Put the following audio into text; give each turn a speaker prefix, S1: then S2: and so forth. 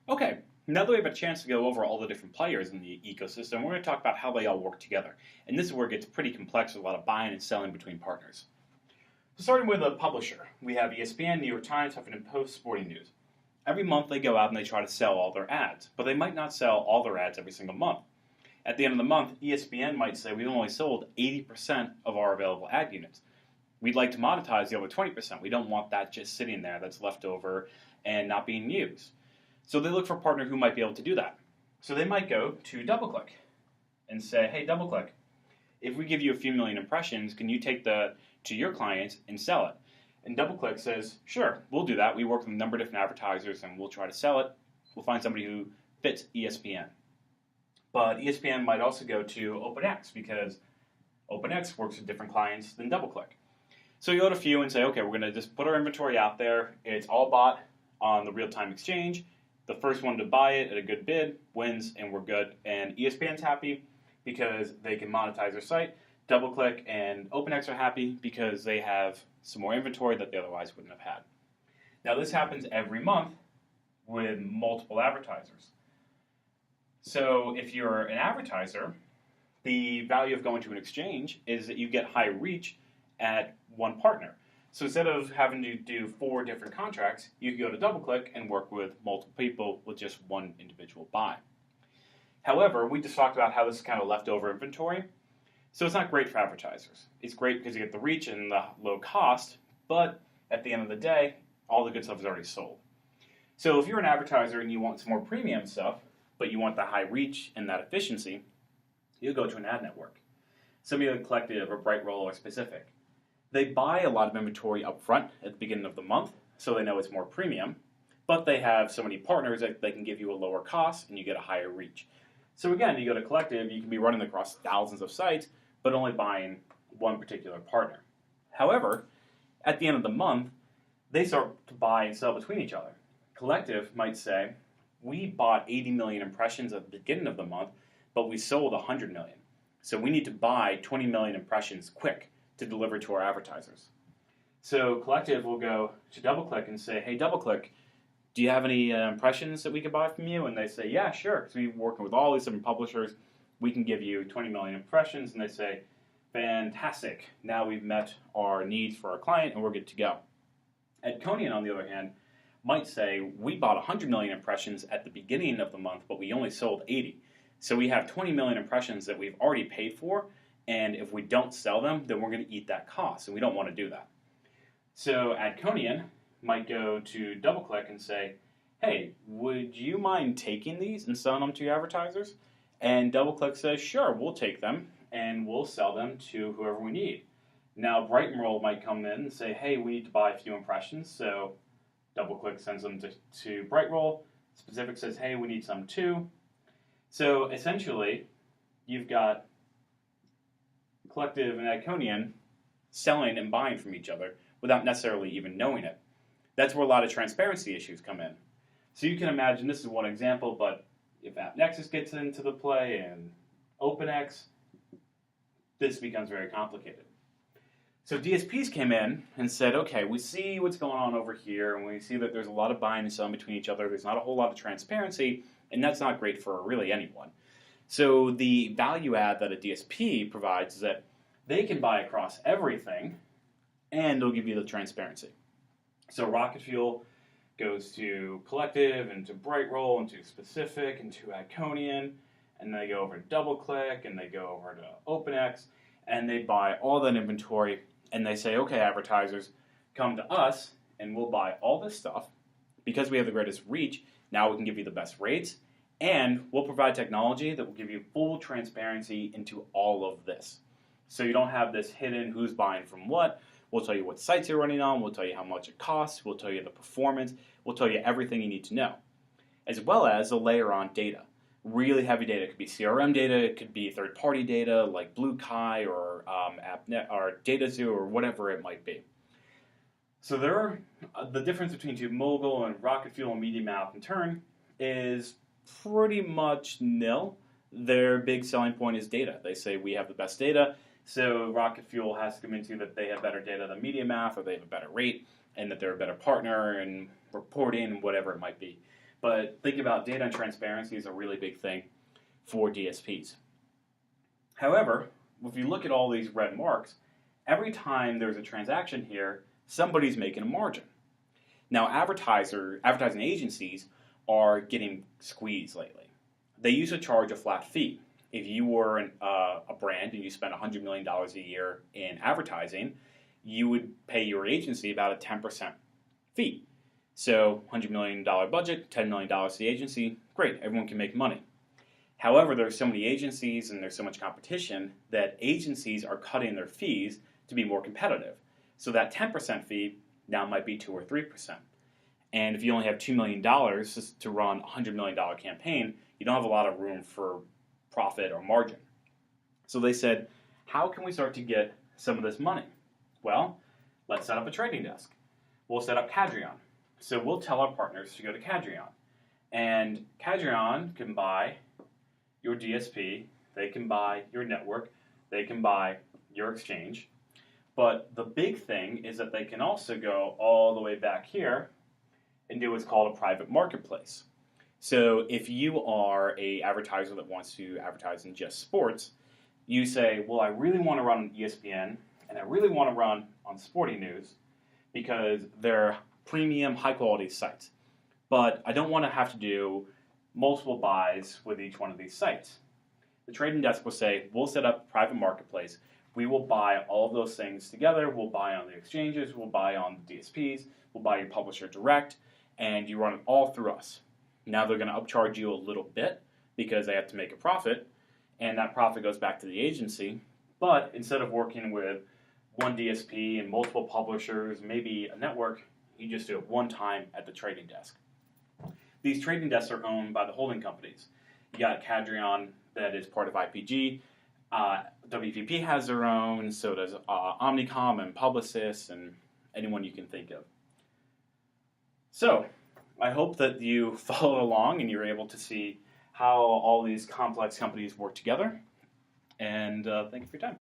S1: Okay, now that we have a chance to go over all the different players in the ecosystem, we're going to talk about how they all work together. And this is where it gets pretty complex with a lot of buying and selling between partners. So starting with a publisher, we have ESPN, New York Times, Huffington Post, Sporting News. Every month they go out and they try to sell all their ads, but they might not sell all their ads every single month. At the end of the month, ESPN might say we've only sold 80% of our available ad units. We'd like to monetize the other 20%. We don't want that just sitting there that's left over and not being used. So they look for a partner who might be able to do that. So they might go to DoubleClick and say, hey, DoubleClick, if we give you a few million impressions, can you take that to your clients and sell it? And DoubleClick says, sure, we'll do that. We work with a number of different advertisers and we'll try to sell it. We'll find somebody who fits ESPN. But ESPN might also go to OpenX because OpenX works with different clients than DoubleClick. So you go to a few and say, okay, we're going to just put our inventory out there. It's all bought on the real-time exchange. The first one to buy it at a good bid wins, and we're good. And ESPN's happy because they can monetize their site. DoubleClick and OpenX are happy because they have some more inventory that they otherwise wouldn't have had. Now, this happens every month with multiple advertisers. So if you're an advertiser, the value of going to an exchange is that you get high reach at one partner. So instead of having to do 4 different contracts, you can go to DoubleClick and work with multiple people with just one individual buy. However, we just talked about how this is kind of leftover inventory. So it's not great for advertisers. It's great because you get the reach and the low cost, but at the end of the day, all the good stuff is already sold. So if you're an advertiser and you want some more premium stuff, but you want the high reach and that efficiency, you go to an ad network. Somebody like Collective or Brightroll or Specific. They buy a lot of inventory up front at the beginning of the month, so they know it's more premium, but they have so many partners that they can give you a lower cost and you get a higher reach. So again, you go to Collective, you can be running across thousands of sites, but only buying one particular partner. However, at the end of the month, they start to buy and sell between each other. Collective might say, we bought 80 million impressions at the beginning of the month, but we sold 100 million. So we need to buy 20 million impressions quick to deliver to our advertisers. So Collective will go to DoubleClick and say, hey, DoubleClick, do you have any impressions that we could buy from you? And they say, yeah, sure. So we're working with all these different publishers. We can give you 20 million impressions. And they say, fantastic. Now we've met our needs for our client and we're good to go. AdCoach, on the other hand, might say, we bought 100 million impressions at the beginning of the month, but we only sold 80. So we have 20 million impressions that we've already paid for, and if we don't sell them, then we're going to eat that cost, and we don't want to do that. So AdCoach might go to DoubleClick and say, hey, would you mind taking these and selling them to your advertisers? And DoubleClick says, sure, we'll take them, and we'll sell them to whoever we need. Now Brightroll might come in and say, hey, we need to buy a few impressions, so DoubleClick sends them to Brightroll. Specific says, hey, we need some too. So essentially, you've got Collective and AdCoach selling and buying from each other without necessarily even knowing it. That's where a lot of transparency issues come in. So you can imagine, this is one example, but if AppNexus gets into the play and OpenX, this becomes very complicated. So DSPs came in and said, okay, we see what's going on over here, and we see that there's a lot of buying and selling between each other. There's not a whole lot of transparency, and that's not great for really anyone. So the value add that a DSP provides is that they can buy across everything, and they'll give you the transparency. So Rocket Fuel goes to Collective, and to Brightroll, and to Specific, and to AdCoach, and they go over to DoubleClick, and they go over to OpenX, and they buy all that inventory, and they say, okay, advertisers, come to us, and we'll buy all this stuff. Because we have the greatest reach, now we can give you the best rates, and we'll provide technology that will give you full transparency into all of this. So you don't have this hidden who's buying from what. We'll tell you what sites you're running on. We'll tell you how much it costs. We'll tell you the performance. We'll tell you everything you need to know. As well as a layer on data. Really heavy data. It could be CRM data. It could be third-party data like BlueKai or AppNet or DataZoo or whatever it might be. So the difference between TubeMogul and Rocket Fuel and MediaMath in turn is pretty much nil. Their big selling point is data. They say we have the best data, so Rocket Fuel has to convince you that they have better data than MediaMath, or they have a better rate, and that they're a better partner in reporting and whatever it might be. But think about data and transparency is a really big thing for DSPs. However, if you look at all these red marks, every time there's a transaction here, somebody's making a margin. Now, advertising agencies are getting squeezed lately. They used to charge a flat fee. If you were a brand and you spent $100 million a year in advertising, you would pay your agency about a 10% fee. So $100 million budget, $10 million to the agency, great, everyone can make money. However, there's so many agencies and there's so much competition that agencies are cutting their fees to be more competitive. So that 10% fee now might be 2 or 3%. And if you only have $2 million to run a $100 million campaign, you don't have a lot of room for profit or margin. So they said, how can we start to get some of this money? Well, let's set up a trading desk. We'll set up Cadreon. So we'll tell our partners to go to Cadreon. And Cadreon can buy your DSP, they can buy your network, they can buy your exchange. But the big thing is that they can also go all the way back here and do what's called a private marketplace. So if you are an advertiser that wants to advertise in just sports, you say, well, I really want to run on ESPN and I really want to run on Sporting News because they're premium, high-quality sites. But I don't want to have to do multiple buys with each one of these sites. The trading desk will say, we'll set up a private marketplace. We will buy all of those things together. We'll buy on the exchanges. We'll buy on the DSPs. We'll buy your publisher direct. And you run it all through us. Now they're going to upcharge you a little bit because they have to make a profit. And that profit goes back to the agency. But instead of working with one DSP and multiple publishers, maybe a network, you just do it one time at the trading desk. These trading desks are owned by the holding companies. You got Cadreon that is part of IPG. WPP has their own, so does Omnicom and Publicis and anyone you can think of. So I hope that you followed along and you're able to see how all these complex companies work together. And thank you for your time.